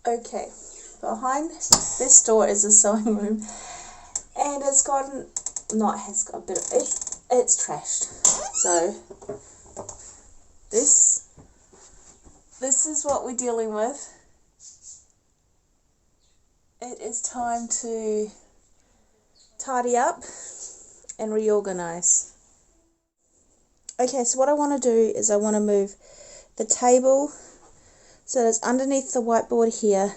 Okay, behind this door is a sewing room, and it's gotten, not has got a bit of it, it's trashed. So this is what we're dealing with. It is time to tidy up and reorganize. Okay, so what I want to do is I want to move the table so that it's underneath the whiteboard here,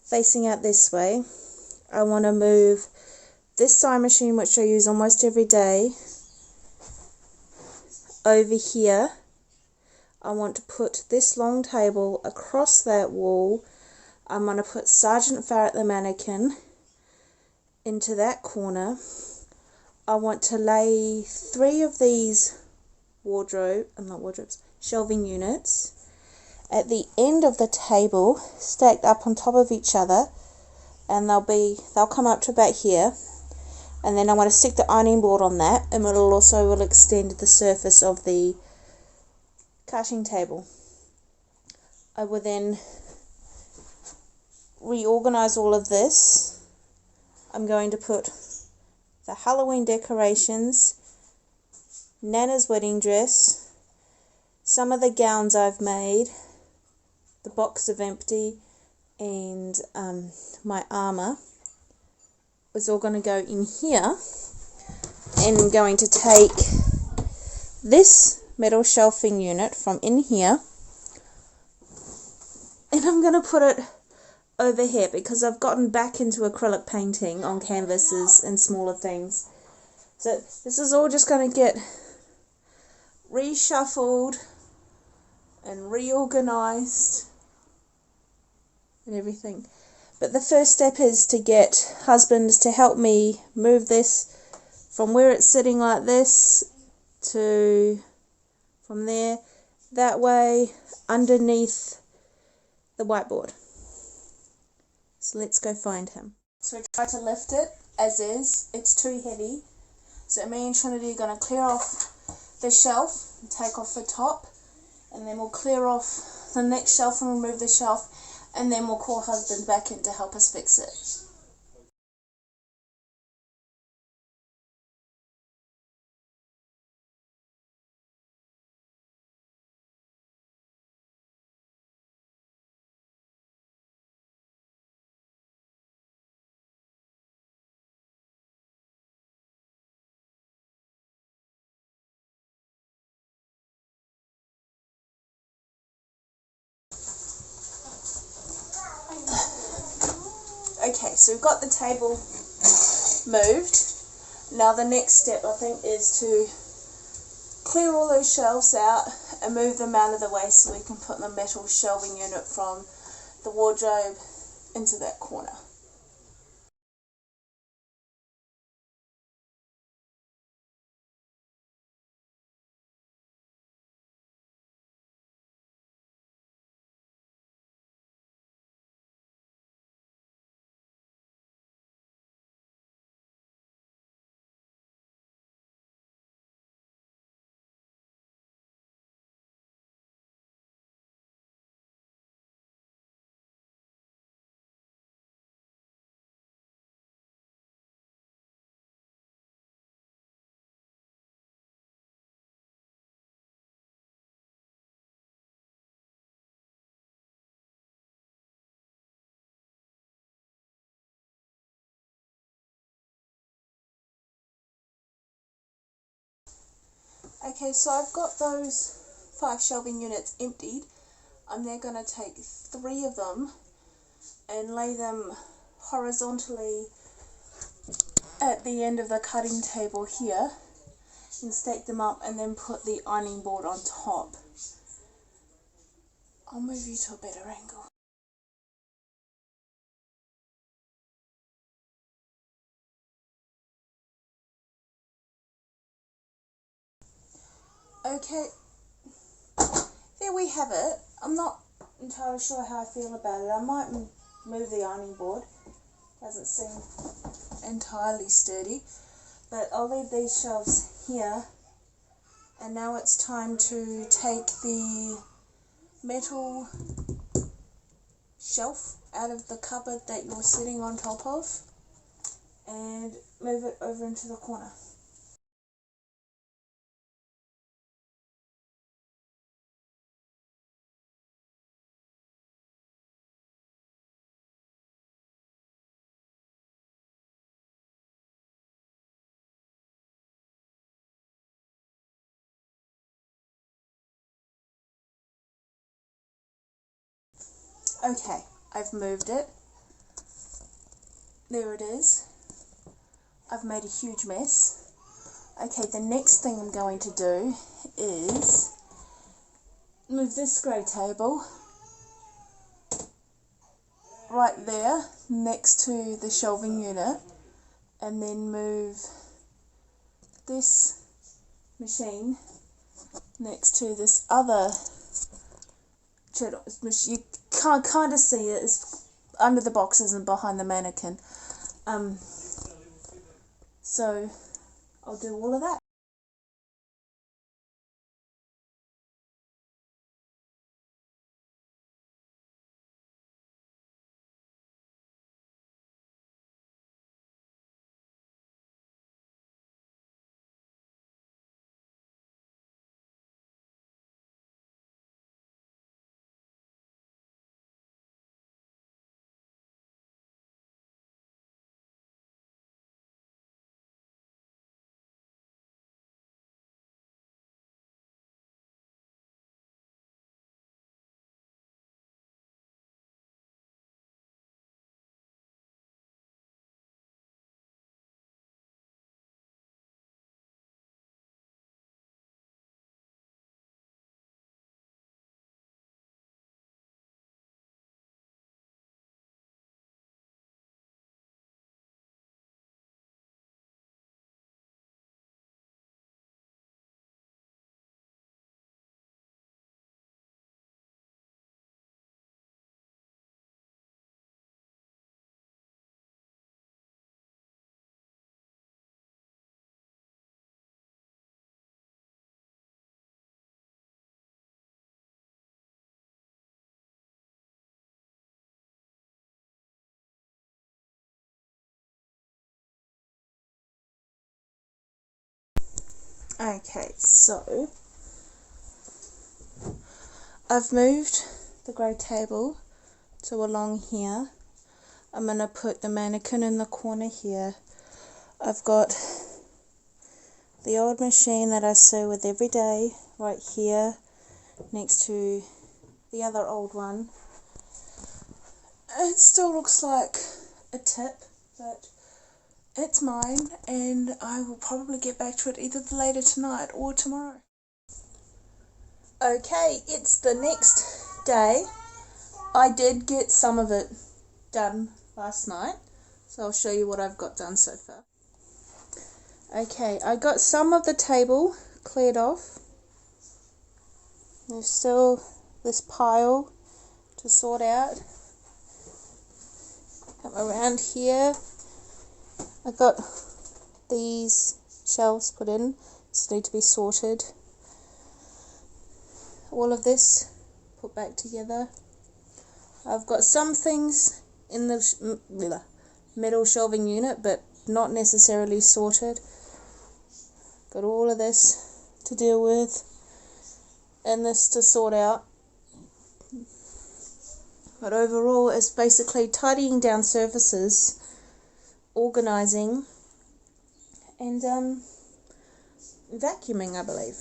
facing out this way. I want to move this sewing machine, which I use almost every day, over here. I want to put this long table across that wall. I'm going to put Sergeant Farrett the mannequin into that corner. I want to lay 3 of these shelving units at the end of the table, stacked up on top of each other, and they'll come up to about here. And then I want to stick the ironing board on that, and it will extend the surface of the cutting table. I will then reorganize all of this. I'm going to put the Halloween decorations, Nana's wedding dress, some of the gowns I've made, the box of empty, and my armour is all going to go in here. And I'm going to take this metal shelving unit from in here, and I'm going to put it over here because I've gotten back into acrylic painting on canvases and smaller things. So this is all just going to get reshuffled and reorganized and everything. But the first step is to get husband to help me move this from where it's sitting like this to from there, that way, underneath the whiteboard. So let's go find him. So we try to lift it as is. It's too heavy. So me and Trinity are going to clear off the shelf and take off the top, and then we'll clear off the next shelf and remove the shelf, and then we'll call husband back in to help us fix it. Okay, so we've got the table moved. Now the next step, I think, is to clear all those shelves out and move them out of the way so we can put the metal shelving unit from the wardrobe into that corner. Okay, so I've got those 5 shelving units emptied. I'm then going to take 3 of them and lay them horizontally at the end of the cutting table here and stack them up, and then put the ironing board on top. I'll move you to a better angle. Okay, there we have it. I'm not entirely sure how I feel about it. I might move the ironing board. Doesn't seem entirely sturdy. But I'll leave these shelves here. And now it's time to take the metal shelf out of the cupboard that you're sitting on top of and move it over into the corner. Okay, I've moved it. There it is. I've made a huge mess. Okay, the next thing I'm going to do is move this grey table right there next to the shelving unit, and then move this machine next to this other machine. You can't kind of see it. It's under the boxes and behind the mannequin. So I'll do all of that. Okay, so I've moved the grey table to along here. I'm going to put the mannequin in the corner here. I've got the old machine that I sew with every day right here next to the other old one. It still looks like a tip, but it's mine, and I will probably get back to it either later tonight or tomorrow. Okay, it's the next day. I did get some of it done last night, so I'll show you what I've got done so far. Okay, I got some of the table cleared off. There's still this pile to sort out. Come around here. I got these shelves put in, so need to be sorted. All of this put back together. I've got some things in the middle shelving unit, but not necessarily sorted. Got all of this to deal with and this to sort out. But overall, it's basically tidying down surfaces, organising, and vacuuming, I believe.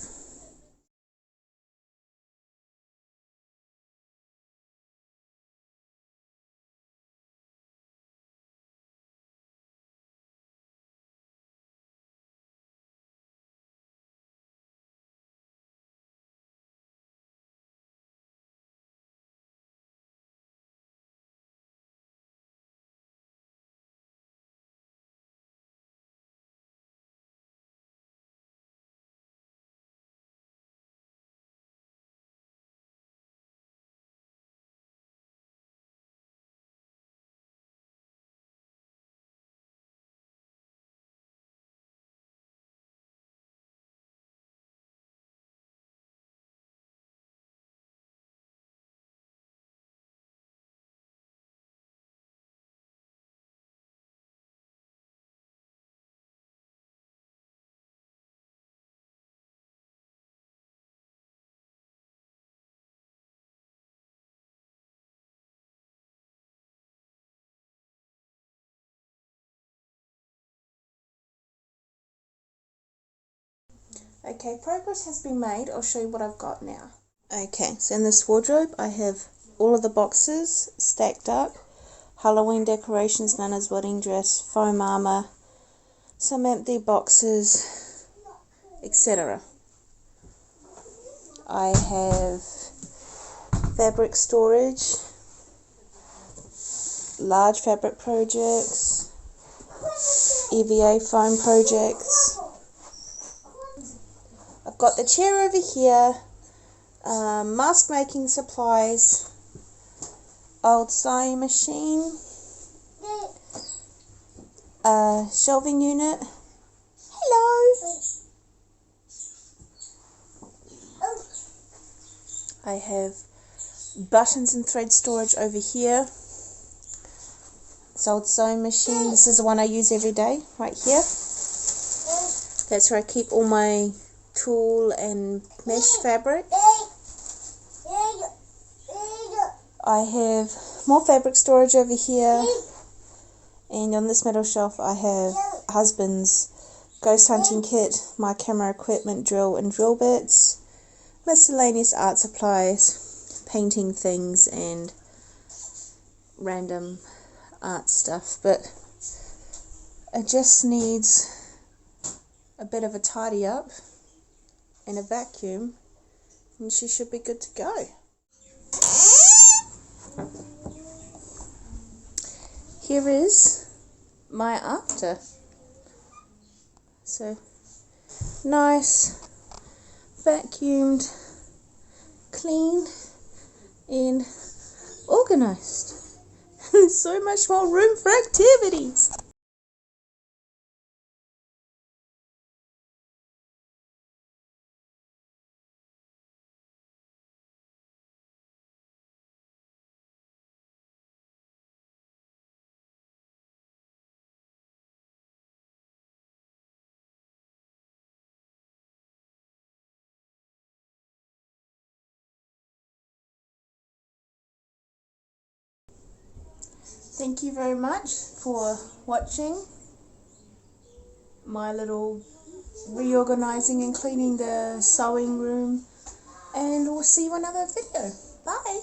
Okay, progress has been made. I'll show you what I've got now. Okay, so in this wardrobe I have all of the boxes stacked up. Halloween decorations, Nana's wedding dress, foam armour, some empty boxes, etc. I have fabric storage, large fabric projects, EVA foam projects. I've got the chair over here, mask making supplies, old sewing machine, shelving unit. Hello! I have buttons and thread storage over here. This old sewing machine, this is the one I use every day, right here. That's where I keep all my tulle and mesh fabric. I have more fabric storage over here, and on this middle shelf I have husband's ghost hunting kit, my camera equipment, drill and drill bits, miscellaneous art supplies, painting things and random art stuff, but it just needs a bit of a tidy up and a vacuum and she should be good to go. Here is my after. So nice, vacuumed, clean and organised. So much more room for activities. Thank you very much for watching my little reorganizing and cleaning the sewing room, and we'll see you in another video. Bye!